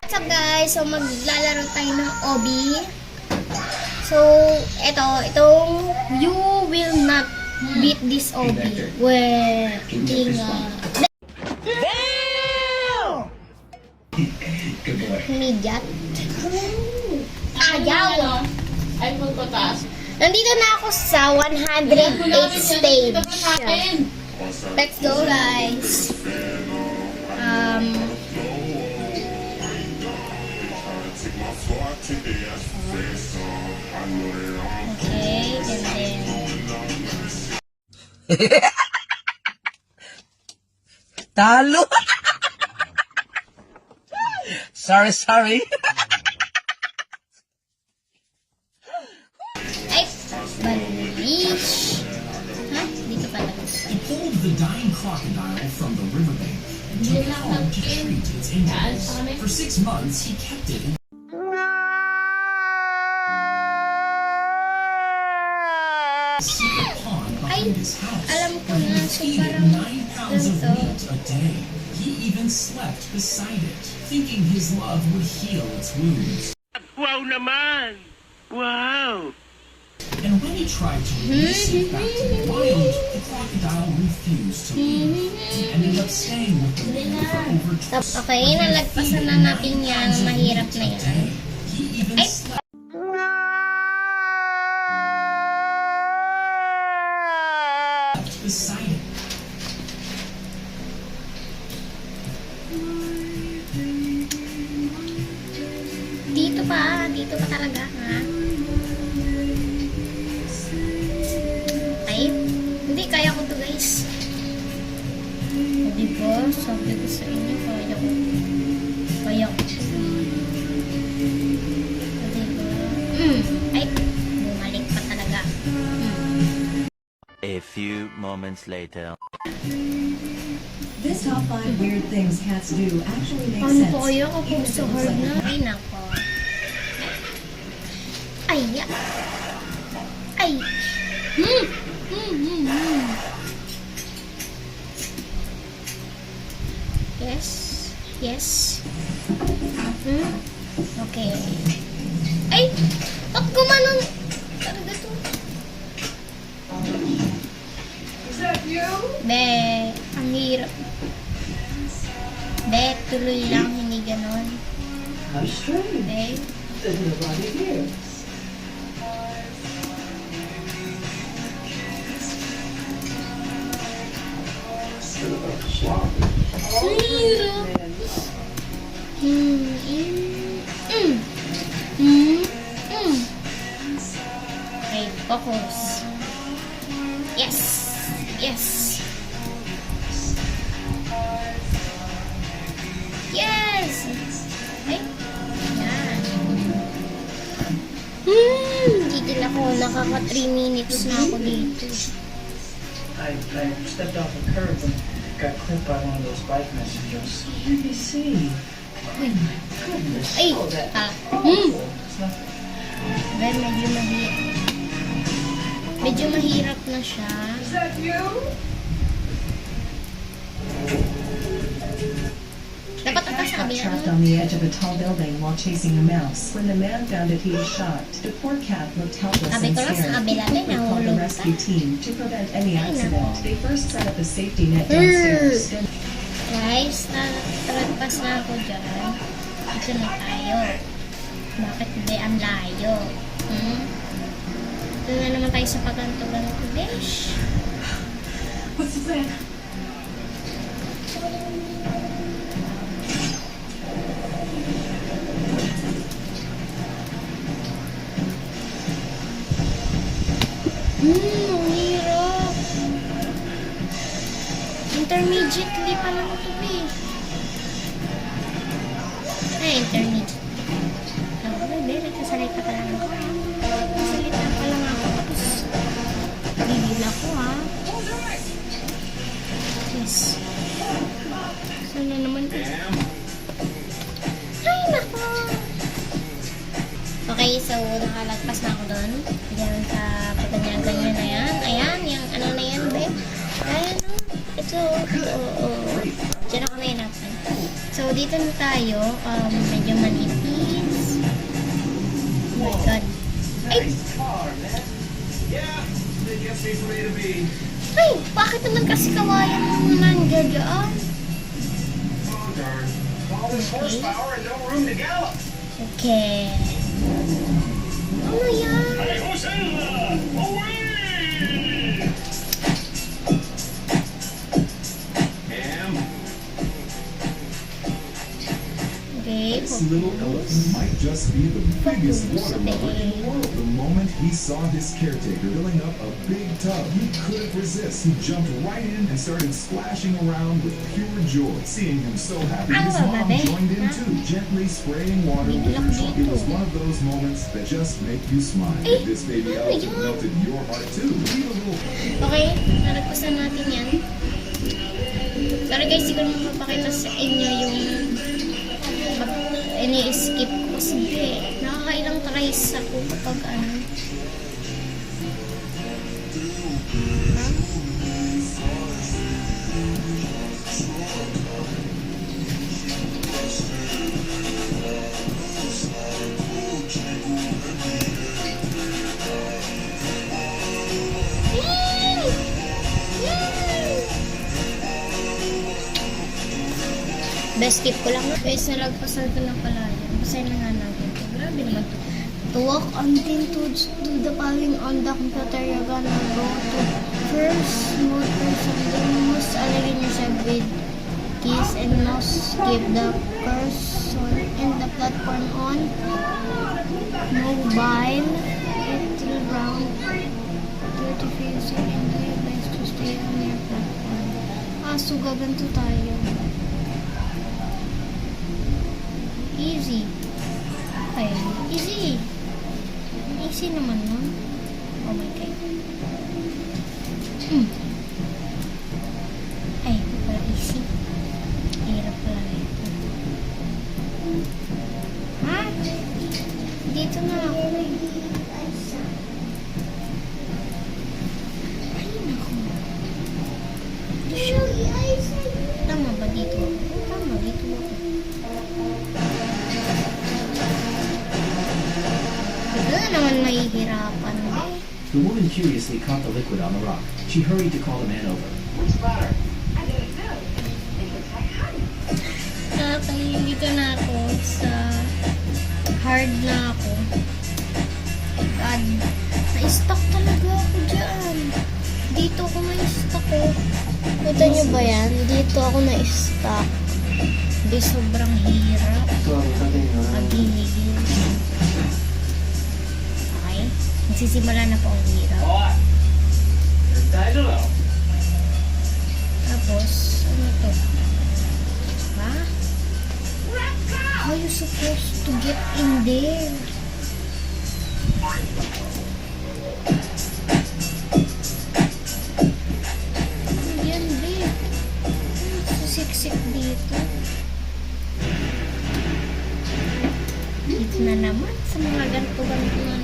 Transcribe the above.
What's up guys? So maglalaro tayo ng Obi. So itong you will not beat this Obi. Well, Midyat. Ayaw. Ay, magpataas. Nandito na ako sa 108 stage. Let's go guys. Okay, and then Talo. sorry. ay, balish. Ha? Dito pala. It pulled the dying crocodile from the riverbank and took it home to treat its injuries. For 6 months, he kept it in a secret pond behind his house. Alam ko na. And So he ate parang 9 pounds of meat a day. He even slept beside it, thinking his love would heal its wounds. Wow naman! Wow! And when he tried to release it back to the wild, the crocodile refused to leave. He ended up staying with the man for over 2 Okay, nalagpasan na natin yan. Mahirap na yan. day. He even Ay! slept beside it. Dito pa talaga, ha? Ay, hindi, kaya ko to guys. Diba, sabi ko sa inyo, kaya ko. Diba? Ay, bumalik pa talaga. A few moments later. This top 5 weird things cats do actually makes Ano sense. po kaya kapag sa hard na? Ay, nako. Ay, ya. Ay. Yes. Okay. Ay, ba't gumanon? Talaga to. Is that you? Be, ang hirap. Be, tuloy lang, hindi ganon. How strange. Be. There's nobody here. Ang hirap. Okay, focus. Yes. Yes. Ay, yan. Gigil ako. Nakaka 3 minutes na ako dito. I stepped off a curb and got clipped by one of those bike messengers. Let me see. Uy. Goodness. Ay! Oh, that It's not Be, medyo mahirap na siya. Is that you? Dapat atas sa got kabila. trapped on the edge of a tall building while chasing a mouse. When the man found it, he was shocked. The poor cat looked helpless Sabi and ko lang sa scared. kabila, He may quickly called the nahulog rescue pa. team to prevent any Ay, accident. nako. They first set up a safety net downstairs. Then Guys, natragpas na ako dyan. Ito na tayo. Bakit hindi ang layo? Ito na naman tayo sa paganto-ganto, besh. what's that? Ang hirap. Intermediately pa lang ito, be. Ay, intermediate. Be, nagsasalita pa lang ako. Nagsasalita pa lang ako. Tapos, bibig ako, ha? Yes. Sana naman. Ay, nako. Okay, so nakalagpas na ako doon. Diyan sa paganyan-ganyan na yan. Ayan, yung ano na yan, be. Ayan, ito. Diyan ako na yun natin. So, dito ano tayo, medyo manipis. Oh my God. Ay! Ay! Bakit naman kasi kawayan mo nandiyan? Okay. Ano yan? Okay, This little elephant might just be the biggest water lover in the world. The moment he saw his caretaker filling up a big tub, he couldn't resist. He jumped right in and started splashing around with pure joy. Seeing him so happy, his mom joined in too, gently spraying water with her trunk. It was one of those moments that just make you smile. This baby elephant melted your heart too. Leave a little Okay, naragpasan natin yan. Pero guys, siguro mapapakita sa inyo yung ini-skip ko. Sige, nakakailang tries ako kapag ano. Best tip ko lang. Guys, nalagpasan ko na pala yan. Basahin na nga natin ito. Grabe naman to. To walk until to the following on the computer, you're gonna go to first mode person. Then must align yourself with keys and mouse. Keep the cursor and the platform on mobile. It will round 30 seconds and do your best to stay on your platform. So gaganto tayo. Easy. Okay. Easy. Easy naman nun. Oh my God. Ay, ito pala easy. Hirap pala ito. Ha? Dito na ako eh. Ay, naku. Tama ba dito ako? Tama, dito ako. Ito naman mahihirapan eh. The woman curiously caught the liquid on the rock. She hurried to call the man over. Dito na ako sa hard na ako. God, na-stuck talaga ako dyan. Dito ako na-stuck ko. Kita nyo ba yan? Dito ako na-stuck. Di sobrang hirap. Maghihigil. Okay. Nagsisimula na po ang hirap. Tapos, ano to? Ha? How you supposed to get in there? Yan, babe. Siksik dito. Dito na naman sa mga ganito-ganito na